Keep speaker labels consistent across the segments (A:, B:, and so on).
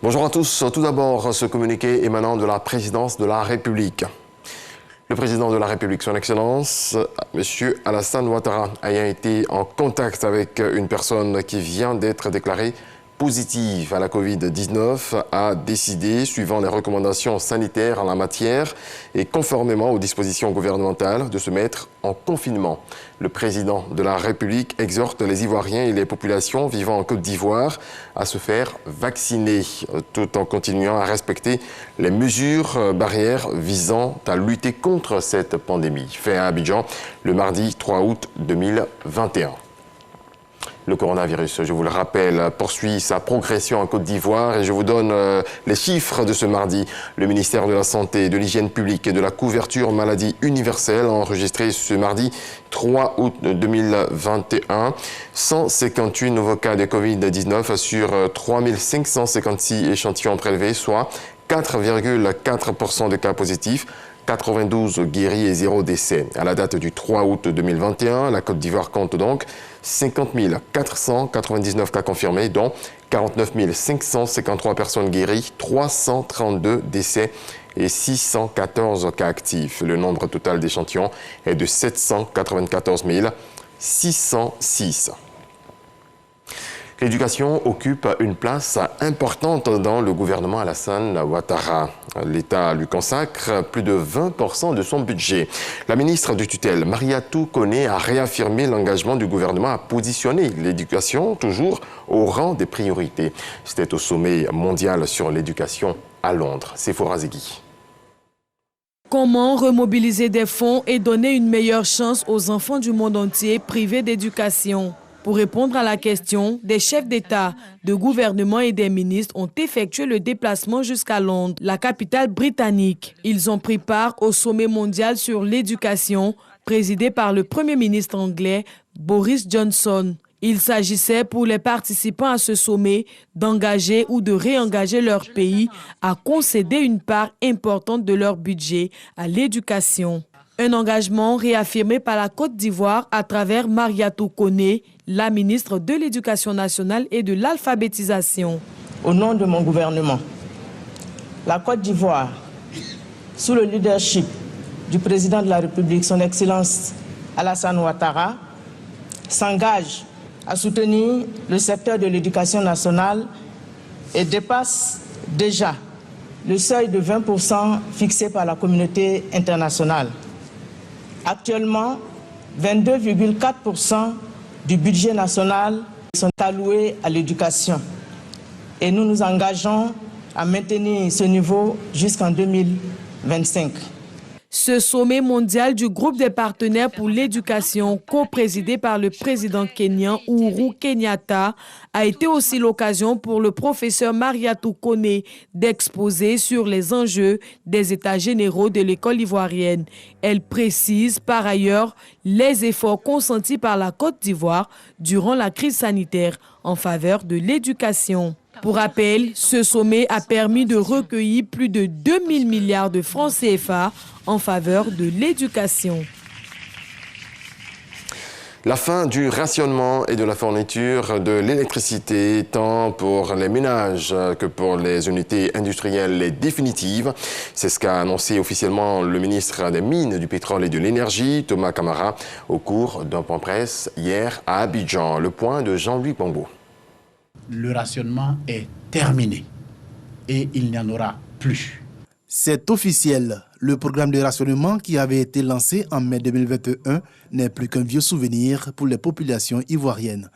A: Bonjour à tous. Tout d'abord, ce communiqué émanant de la présidence de la République. Le président de la République, son Excellence, M. Alassane Ouattara, ayant été en contact avec une personne qui vient d'être déclarée positive à la Covid-19, a décidé, suivant les recommandations sanitaires en la matière et conformément aux dispositions gouvernementales, de se mettre en confinement. Le président de la République exhorte les Ivoiriens et les populations vivant en Côte d'Ivoire à se faire vacciner, tout en continuant à respecter les mesures barrières visant à lutter contre cette pandémie. Fait à Abidjan le mardi 3 août 2021. Le coronavirus, je vous le rappelle, poursuit sa progression en Côte d'Ivoire et je vous donne les chiffres de ce mardi. Le ministère de la Santé, de l'Hygiène publique et de la couverture maladie universelle a enregistré ce mardi 3 août 2021 158 nouveaux cas de Covid-19 sur 3556 échantillons prélevés, soit 4,4% de cas positifs. 92 guéris et 0 décès. À la date du 3 août 2021, la Côte d'Ivoire compte donc 50 499 cas confirmés, dont 49 553 personnes guéries, 332 décès et 614 cas actifs. Le nombre total d'échantillons est de 794 606. L'éducation occupe une place importante dans le gouvernement Alassane Ouattara. L'État lui consacre plus de 20% de son budget. La ministre de tutelle, Mariatou Koné, a réaffirmé l'engagement du gouvernement à positionner l'éducation toujours au rang des priorités. C'était au sommet mondial sur l'éducation à Londres. Sephora Zegui.
B: Comment remobiliser des fonds et donner une meilleure chance aux enfants du monde entier privés d'éducation? Pour répondre à la question, des chefs d'État, de gouvernement et des ministres ont effectué le déplacement jusqu'à Londres, la capitale britannique. Ils ont pris part au sommet mondial sur l'éducation, présidé par le Premier ministre anglais Boris Johnson. Il s'agissait pour les participants à ce sommet d'engager ou de réengager leur pays à concéder une part importante de leur budget à l'éducation. Un engagement réaffirmé par la Côte d'Ivoire à travers Mariatou Koné, la ministre de l'Éducation nationale et de l'alphabétisation.
C: Au nom de mon gouvernement, la Côte d'Ivoire, sous le leadership du président de la République, son Excellence Alassane Ouattara, s'engage à soutenir le secteur de l'éducation nationale et dépasse déjà le seuil de 20% fixé par la communauté internationale. Actuellement, 22,4% du budget national sont alloués à l'éducation. Et nous nous engageons à maintenir ce niveau jusqu'en 2025.
B: Ce sommet mondial du groupe des partenaires pour l'éducation, co-présidé par le président kényan Uhuru Kenyatta, a été aussi l'occasion pour le professeur Mariatou Koné d'exposer sur les enjeux des états généraux de l'école ivoirienne. Elle précise par ailleurs les efforts consentis par la Côte d'Ivoire durant la crise sanitaire en faveur de l'éducation. Pour rappel, ce sommet a permis de recueillir plus de 2000 milliards de francs CFA en faveur de l'éducation.
A: La fin du rationnement et de la fourniture de l'électricité, tant pour les ménages que pour les unités industrielles, est définitive. C'est ce qu'a annoncé officiellement le ministre des Mines, du Pétrole et de l'Énergie, Thomas Camara, au cours d'un point presse hier à Abidjan. Le point de Jean-Louis Pambo.
D: Le rationnement est terminé et il n'y en aura plus.
E: C'est officiel. Le programme de rationnement qui avait été lancé en mai 2021 n'est plus qu'un vieux souvenir pour les populations ivoiriennes.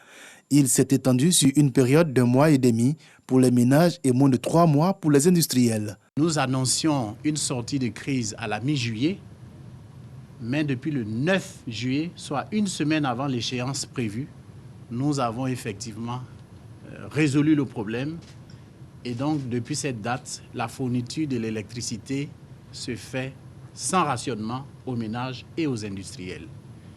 E: Il s'est étendu sur une période d'1 mois et demi pour les ménages et moins de 3 mois pour les industriels.
D: Nous annoncions une sortie de crise à la mi-juillet, mais depuis le 9 juillet, soit une semaine avant l'échéance prévue, nous avons effectivement résolu le problème. Et donc, depuis cette date, la fourniture de l'électricité se fait sans rationnement aux ménages et aux industriels.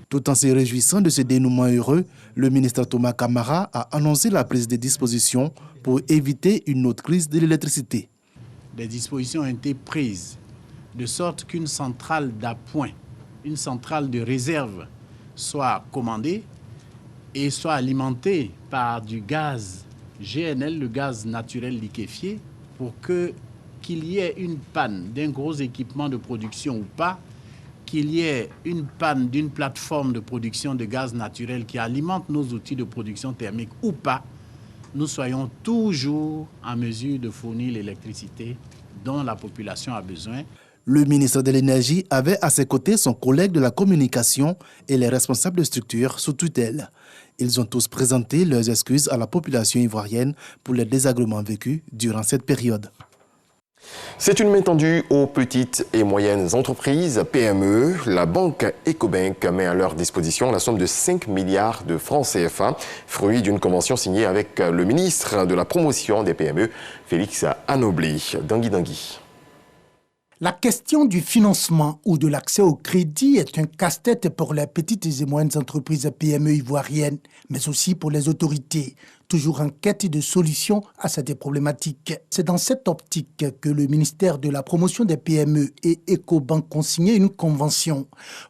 E: Tout en se réjouissant de ce dénouement heureux, le ministre Thomas Camara a annoncé la prise de dispositions pour éviter une autre crise de l'électricité.
D: Des dispositions ont été prises de sorte qu'une centrale d'appoint, une centrale de réserve soit commandée et soit alimentée par du gaz GNL, le gaz naturel liquéfié, pour qu'il y ait une panne d'un gros équipement de production ou pas, qu'il y ait une panne d'une plateforme de production de gaz naturel qui alimente nos outils de production thermique ou pas, nous soyons toujours en mesure de fournir l'électricité dont la population a besoin.
E: Le ministre de l'Énergie avait à ses côtés son collègue de la communication et les responsables de structures sous tutelle. Ils ont tous présenté leurs excuses à la population ivoirienne pour les désagréments vécus durant cette période.
A: C'est une main tendue aux petites et moyennes entreprises, PME. La banque Ecobank met à leur disposition la somme de 5 milliards de francs CFA, fruit d'une convention signée avec le ministre de la promotion des PME, Félix Anobli. Dangui.
F: La question du financement ou de l'accès au crédit est un casse-tête pour les petites et moyennes entreprises PME ivoiriennes, mais aussi pour les autorités, toujours en quête de solutions à cette problématique. C'est dans cette optique que le ministère de la promotion des PME et Ecobank ont signé une convention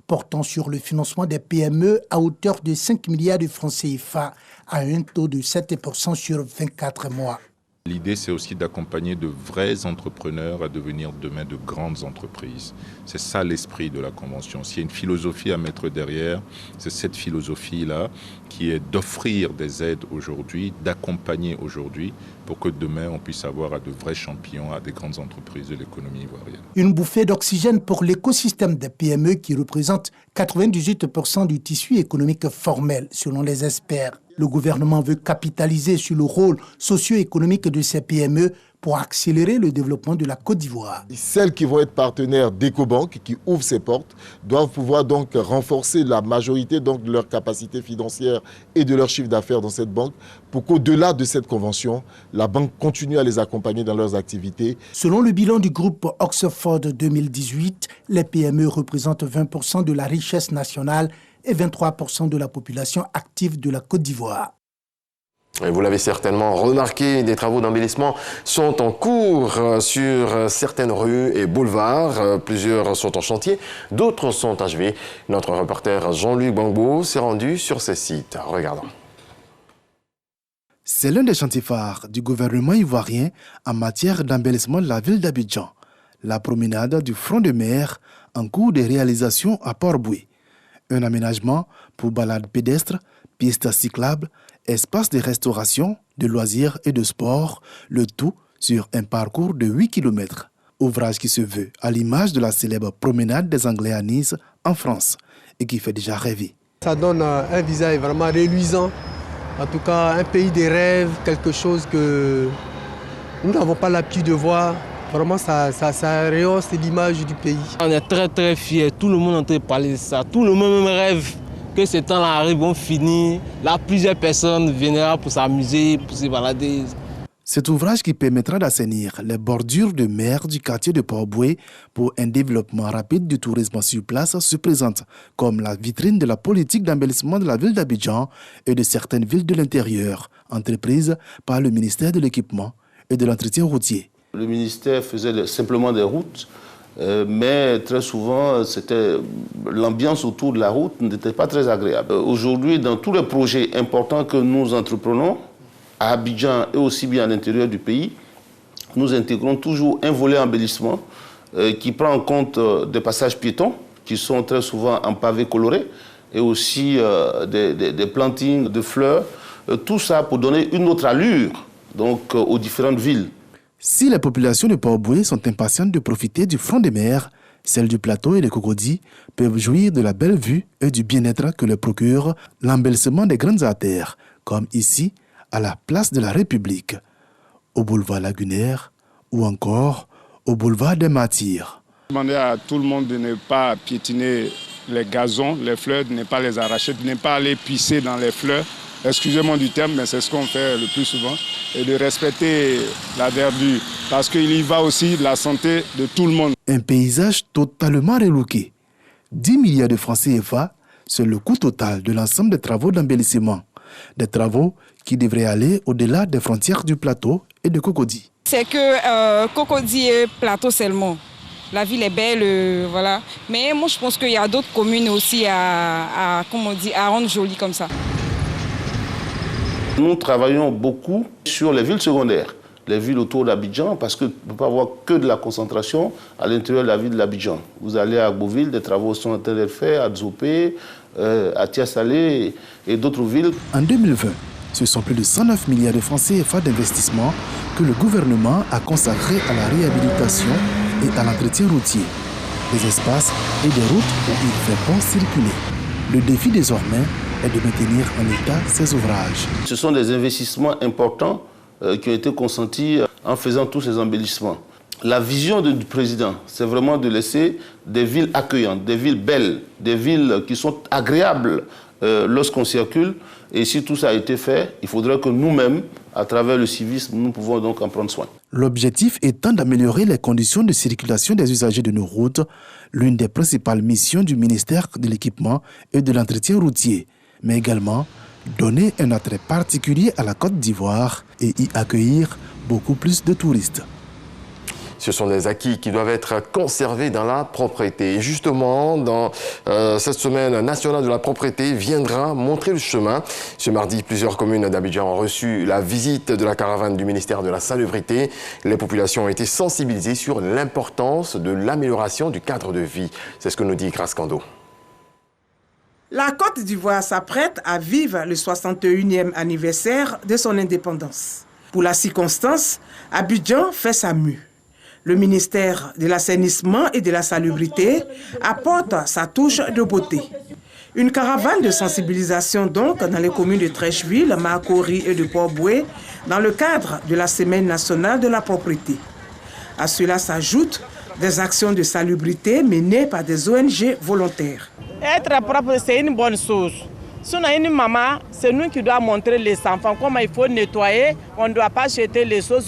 F: portant sur le financement des PME à hauteur de 5 milliards de francs CFA à un taux de 7% sur 24 mois.
G: L'idée, c'est aussi d'accompagner de vrais entrepreneurs à devenir demain de grandes entreprises. C'est ça l'esprit de la Convention. S'il y a une philosophie à mettre derrière, c'est cette philosophie-là qui est d'offrir des aides aujourd'hui, d'accompagner aujourd'hui, pour que demain, on puisse avoir à de vrais champions, à des grandes entreprises de l'économie ivoirienne.
F: Une bouffée d'oxygène pour l'écosystème des PME qui représente 98% du tissu économique formel, selon les experts. Le gouvernement veut capitaliser sur le rôle socio-économique de ces PME pour accélérer le développement de la Côte d'Ivoire.
H: Celles qui vont être partenaires d'Ecobank, qui ouvrent ses portes, doivent pouvoir donc renforcer la majorité donc, de leur capacité financière et de leur chiffre d'affaires dans cette banque pour qu'au-delà de cette convention, la banque continue à les accompagner dans leurs activités.
F: Selon le bilan du groupe Oxford 2018, les PME représentent 20% de la richesse nationale et 23% de la population active de la Côte d'Ivoire.
A: Vous l'avez certainement remarqué, des travaux d'embellissement sont en cours sur certaines rues et boulevards. Plusieurs sont en chantier, d'autres sont achevés. Notre reporter Jean-Luc Bangbo s'est rendu sur ces sites. Regardons.
E: C'est l'un des chantiers phares du gouvernement ivoirien en matière d'embellissement de la ville d'Abidjan. La promenade du front de mer en cours de réalisation à Port-Boué. Un aménagement pour balades pédestres, pistes cyclables, espaces de restauration, de loisirs et de sport, le tout sur un parcours de 8 km. Ouvrage qui se veut à l'image de la célèbre promenade des Anglais à Nice, en France, et qui fait déjà rêver.
I: Ça donne un visage vraiment reluisant, en tout cas un pays des rêves, quelque chose que nous n'avons pas l'habitude de voir. Vraiment, ça rehausse l'image du pays.
J: On est très très fiers, tout le monde est en train de parler de ça. Tout le monde rêve que ces temps-là arrivent, vont finir. Là, plusieurs personnes viendront pour s'amuser, pour se balader.
E: Cet ouvrage qui permettra d'assainir les bordures de mer du quartier de Port-Boué pour un développement rapide du tourisme sur place se présente comme la vitrine de la politique d'embellissement de la ville d'Abidjan et de certaines villes de l'intérieur, entreprises par le ministère de l'Équipement et de l'Entretien routier.
K: Le ministère faisait simplement des routes, mais très souvent, l'ambiance autour de la route n'était pas très agréable. Aujourd'hui, dans tous les projets importants que nous entreprenons, à Abidjan et aussi bien à l'intérieur du pays, nous intégrons toujours un volet embellissement qui prend en compte des passages piétons, qui sont très souvent en pavés colorés, et aussi des plantings de fleurs, tout ça pour donner une autre allure donc, aux différentes villes.
E: Si les populations de Port-Boué sont impatientes de profiter du front de mer, celles du plateau et des Cocody peuvent jouir de la belle vue et du bien-être que leur procure l'embellissement des grandes artères, comme ici, à la place de la République, au boulevard Lagunaire ou encore au boulevard des Martyrs.
L: Demander à tout le monde de ne pas piétiner les gazons, les fleurs, de ne pas les arracher, de ne pas aller pisser dans les fleurs. Excusez-moi du terme, mais c'est ce qu'on fait le plus souvent. Et de respecter la verdure, parce qu'il y va aussi de la santé de tout le monde.
E: Un paysage totalement relooké. 10 milliards de francs CFA, c'est le coût total de l'ensemble des travaux d'embellissement. Des travaux qui devraient aller au-delà des frontières du plateau et de Cocody.
M: C'est que Cocody et plateau seulement. La ville est belle, voilà. Mais moi, je pense qu'il y a d'autres communes aussi à rendre joli comme ça.
K: Nous travaillons beaucoup sur les villes secondaires. les villes autour d'Abidjan, parce qu'on ne peut pas avoir que de la concentration à l'intérieur de la ville d'Abidjan. Vous allez à Agboville, des travaux sont en train d'être faits, à Dzopé, à Tiasalé et d'autres villes.
E: En 2020, ce sont plus de 109 milliards de francs CFA d'investissement que le gouvernement a consacrés à la réhabilitation et à l'entretien routier, des espaces et des routes où il fait bon circuler. Le défi désormais est de maintenir en état ces ouvrages.
K: Ce sont des investissements importants qui ont été consentis en faisant tous ces embellissements. La vision du président, c'est vraiment de laisser des villes accueillantes, des villes belles, des villes qui sont agréables lorsqu'on circule. Et si tout ça a été fait, il faudrait que nous-mêmes, à travers le civisme, nous pouvons donc en prendre soin.
E: L'objectif étant d'améliorer les conditions de circulation des usagers de nos routes, l'une des principales missions du ministère de l'Équipement et de l'Entretien routier, mais également donner un attrait particulier à la Côte d'Ivoire et y accueillir beaucoup plus de touristes.
A: Ce sont des acquis qui doivent être conservés dans la propreté. Et justement, dans cette semaine nationale de la propreté viendra montrer le chemin. Ce mardi, plusieurs communes d'Abidjan ont reçu la visite de la caravane du ministère de la Salubrité. Les populations ont été sensibilisées sur l'importance de l'amélioration du cadre de vie. C'est ce que nous dit Grace Kando.
N: La Côte d'Ivoire s'apprête à vivre le 61e anniversaire de son indépendance. Pour la circonstance, Abidjan fait sa mue. Le ministère de l'Assainissement et de la Salubrité apporte sa touche de beauté. Une caravane de sensibilisation donc dans les communes de Trècheville, Makori et de Port-Boué dans le cadre de la Semaine nationale de la propreté. À cela s'ajoutent des actions de salubrité menées par des ONG volontaires.
C: Être propre, c'est une bonne chose. Si on a une maman, c'est nous qui devons montrer les enfants comment il faut nettoyer. On ne doit pas jeter les choses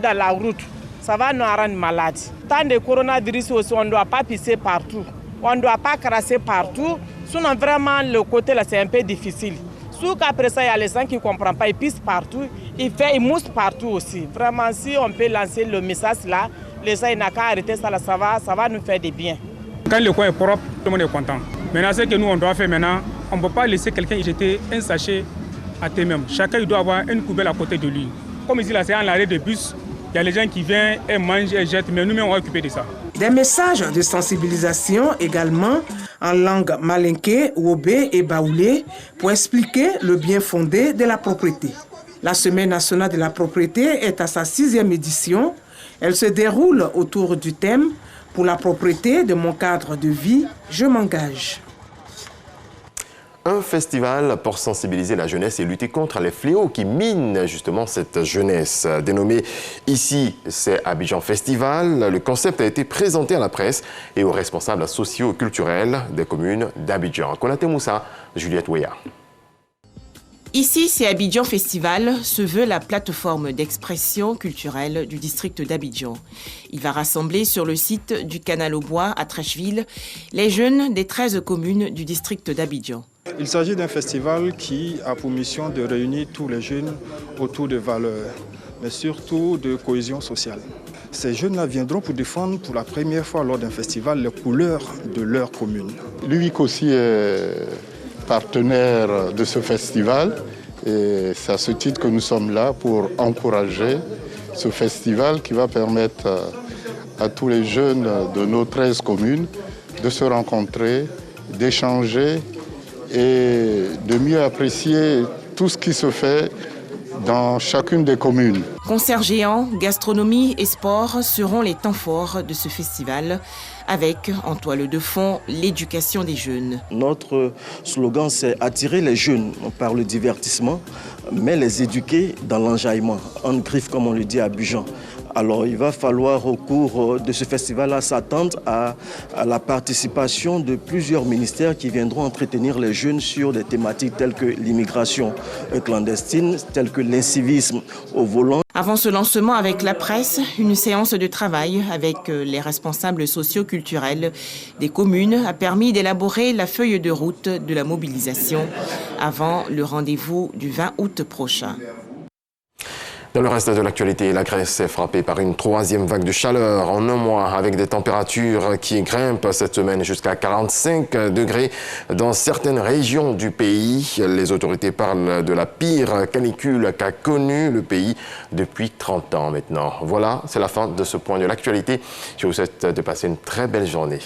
C: dans la route. Ça va nous rendre malades. Tant de coronavirus aussi, on ne doit pas pisser partout. On ne doit pas crasser partout. Sinon, vraiment, le côté là, c'est un peu difficile. Sauf qu'après ça, il y a les gens qui ne comprennent pas. Ils pissent partout. Ils moussent partout aussi. Vraiment, si on peut lancer le message là, les gens n'ont qu'à arrêter ça, là, ça va nous faire du bien.
O: Quand le coin est propre, tout le monde est content. Maintenant, ce que nous, on doit faire maintenant, on ne peut pas laisser quelqu'un y jeter un sachet à terre-même. Chacun il doit avoir une poubelle à côté de lui. Comme ici, là, c'est en l'arrêt de bus. Il y a les gens qui viennent et mangent et jettent, mais nous-mêmes, on va occuper de ça.
N: Des messages de sensibilisation également en langue malinké, wobé et baoulé pour expliquer le bien fondé de la propreté. La Semaine nationale de la propreté est à sa 6e édition. Elle se déroule autour du thème « Pour la propreté de mon cadre de vie, je m'engage ».
A: Un festival pour sensibiliser la jeunesse et lutter contre les fléaux qui minent justement cette jeunesse. Dénommé ici, c'est Abidjan Festival. Le concept a été présenté à la presse et aux responsables socio-culturels des communes d'Abidjan. Konaté Moussa, Juliette Ouéa.
P: Ici, c'est Abidjan Festival, se veut la plateforme d'expression culturelle du district d'Abidjan. Il va rassembler sur le site du Canal au Bois à Trècheville les jeunes des 13 communes du district d'Abidjan.
Q: Il s'agit d'un festival qui a pour mission de réunir tous les jeunes autour de valeurs, mais surtout de cohésion sociale. Ces jeunes-là viendront pour défendre pour la première fois lors d'un festival les couleurs de leur commune.
R: L'UIC aussi est partenaire de ce festival et c'est à ce titre que nous sommes là pour encourager ce festival qui va permettre à tous les jeunes de nos 13 communes de se rencontrer, d'échanger et de mieux apprécier tout ce qui se fait dans chacune des communes.
P: Concerts géants, gastronomie et sport seront les temps forts de ce festival, avec en toile de fond l'éducation des jeunes.
S: Notre slogan, c'est attirer les jeunes par le divertissement, mais les éduquer dans l'enjaillement, en griffe comme on le dit à Abidjan. Alors il va falloir au cours de ce festival-là s'attendre à la participation de plusieurs ministères qui viendront entretenir les jeunes sur des thématiques telles que l'immigration clandestine, telles que l'incivisme au volant.
P: Avant ce lancement avec la presse, une séance de travail avec les responsables socio-culturels des communes a permis d'élaborer la feuille de route de la mobilisation avant le rendez-vous du 20 août prochain.
A: Dans le reste de l'actualité, la Grèce est frappée par une troisième vague de chaleur en un mois avec des températures qui grimpent cette semaine jusqu'à 45 degrés dans certaines régions du pays. Les autorités parlent de la pire canicule qu'a connue le pays depuis 30 ans maintenant. Voilà, c'est la fin de ce point de l'actualité. Je vous souhaite de passer une très belle journée.